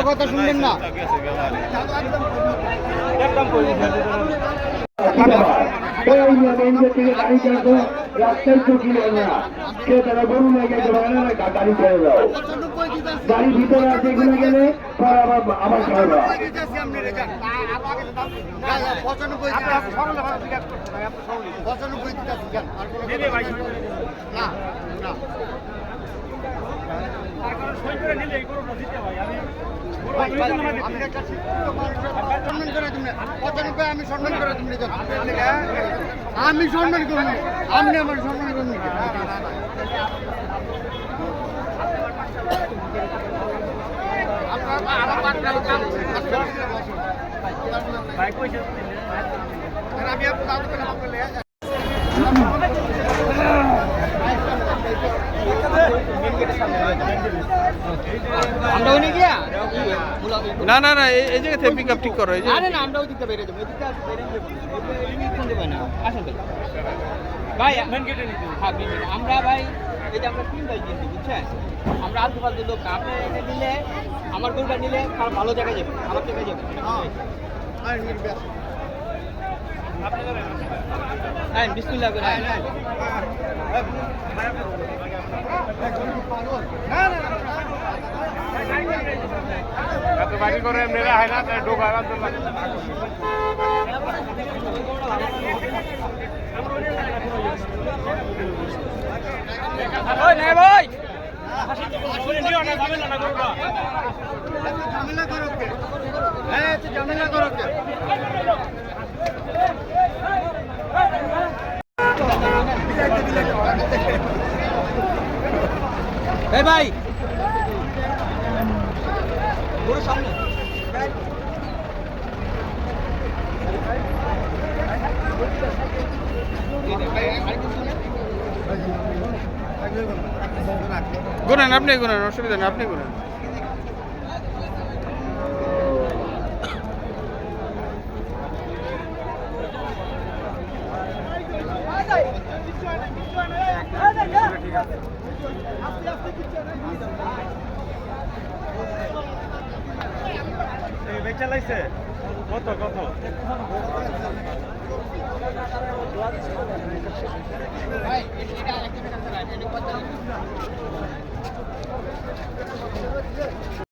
কথা শুনবেন না রাস্তায় চকি না সে তারা গরু নিয়ে গেছে গাড়ি ছেড়ে দাও গাড়ির ভিতরে আছে এগুলো গেলে আবার খাওয়া আমি সম্মান করে তুমি আমি সম্মান করবো আপনি আমার সম্মান করবো না না না এই জায়গা থেকে পিক আপ ঠিক করো। আমরা ওই দিকটা বেরিয়ে যাবো আসেন ভাই আমরা ভাই এই যে আমরা 3 ভাই কিনছি বুঝছেন আমরা আলতু ফালতু লোক আপনি এটা নিলে আমার গরুটা নিলে ভালো জায়গায় যাবে আমার জায়গায় যাবে হ্যাঁ বিসমিল্লাহ করে বাড়ি করে মেরা হয় না ঢোকার ভাই ঝামেলা করো ভাই সামনে গুনেন আপনি গুনেন অসুবিধা নেই আপনি গুনেন চালাইছে কত কত ভাই এটা আরেকটা